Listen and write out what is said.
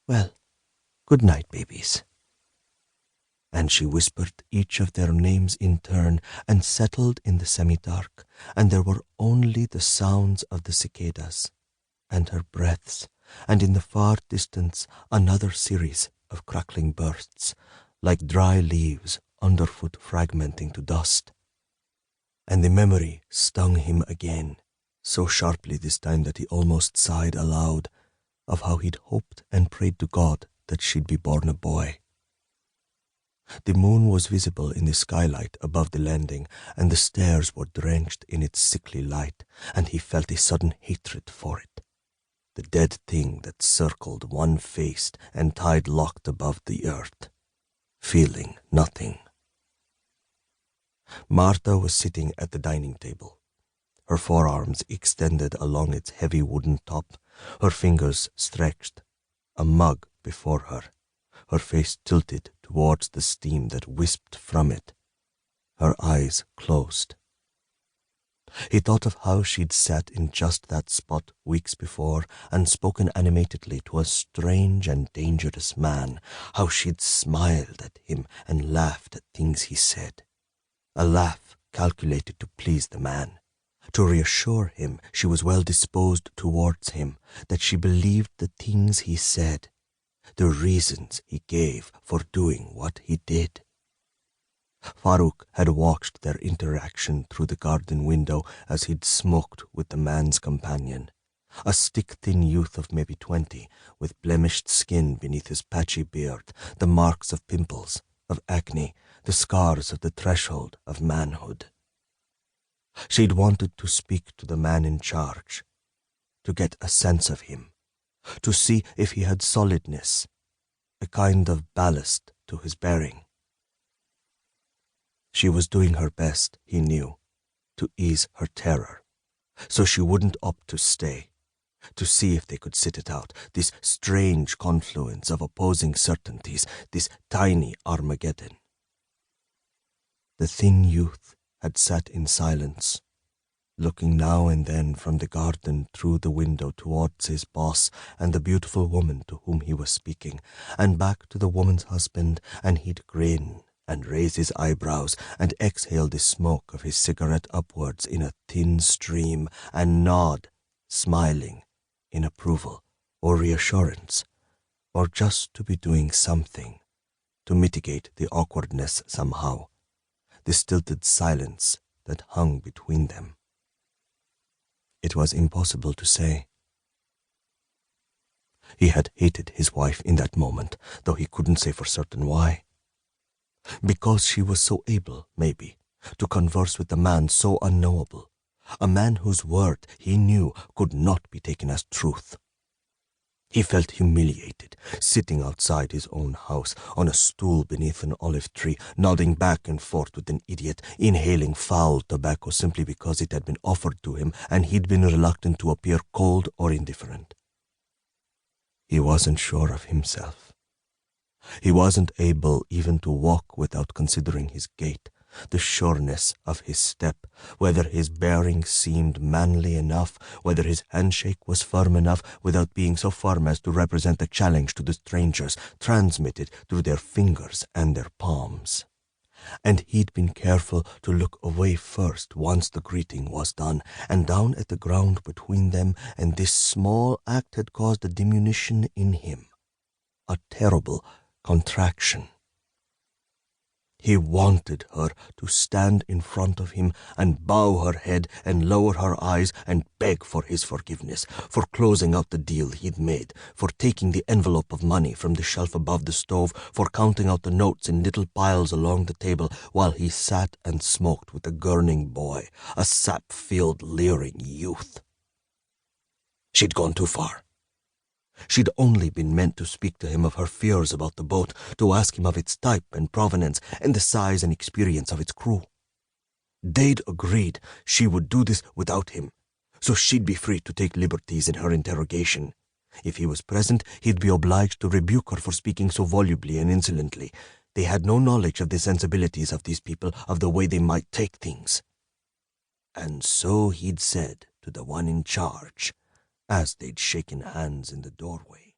Well, good night, babies. And she whispered each of their names in turn and settled in the semi-dark, and there were only the sounds of the cicadas and her breaths, and in the far distance another series of crackling bursts, like dry leaves underfoot fragmenting to dust. And the memory stung him again, so sharply this time that he almost sighed aloud, of how he'd hoped and prayed to God that she'd be born a boy. The moon was visible in the skylight above the landing, and the stairs were drenched in its sickly light, and he felt a sudden hatred for it. The dead thing that circled one-faced and tide-locked above the earth, feeling nothing. Martha was sitting at the dining table, her forearms extended along its heavy wooden top, her fingers stretched, a mug before her, her face tilted towards the steam that wisped from it, her eyes closed. He thought of how she'd sat in just that spot weeks before and spoken animatedly to a strange and dangerous man, how she'd smiled at him and laughed at things he said, a laugh calculated to please the man, to reassure him she was well disposed towards him, that she believed the things he said, the reasons he gave for doing what he did. Farouk had watched their interaction through the garden window as he'd smoked with the man's companion, a stick-thin youth of maybe 20, with blemished skin beneath his patchy beard, the marks of pimples, of acne, the scars of the threshold of manhood. She'd wanted to speak to the man in charge, to get a sense of him, to see if he had solidness, a kind of ballast to his bearing. She was doing her best, he knew, to ease her terror, so she wouldn't opt to stay, to see if they could sit it out, this strange confluence of opposing certainties, this tiny Armageddon. The thin youth had sat in silence, looking now and then from the garden through the window towards his boss and the beautiful woman to whom he was speaking, and back to the woman's husband, and he'd grin and raise his eyebrows and exhale the smoke of his cigarette upwards in a thin stream and nod, smiling, in approval or reassurance, or just to be doing something to mitigate the awkwardness somehow, the stilted silence that hung between them. It was impossible to say. He had hated his wife in that moment, though he couldn't say for certain why. Because she was so able, maybe, to converse with a man so unknowable, a man whose word he knew could not be taken as truth. He felt humiliated, sitting outside his own house, on a stool beneath an olive tree, nodding back and forth with an idiot, inhaling foul tobacco simply because it had been offered to him and he'd been reluctant to appear cold or indifferent. He wasn't sure of himself. He wasn't able even to walk without considering his gait, the sureness of his step, whether his bearing seemed manly enough, whether his handshake was firm enough without being so firm as to represent a challenge to the strangers, transmitted through their fingers and their palms. And he'd been careful to look away first once the greeting was done, and down at the ground between them, and this small act had caused a diminution in him, a terrible contraction. He wanted her to stand in front of him and bow her head and lower her eyes and beg for his forgiveness, for closing out the deal he'd made, for taking the envelope of money from the shelf above the stove, for counting out the notes in little piles along the table while he sat and smoked with a gurning boy, a sap-filled, leering youth. She'd gone too far. She'd only been meant to speak to him of her fears about the boat, to ask him of its type and provenance and the size and experience of its crew. They'd agreed she would do this without him, so she'd be free to take liberties in her interrogation. If he was present, he'd be obliged to rebuke her for speaking so volubly and insolently. They had no knowledge of the sensibilities of these people, of the way they might take things. And so he'd said to the one in charge, as they'd shaken hands in the doorway,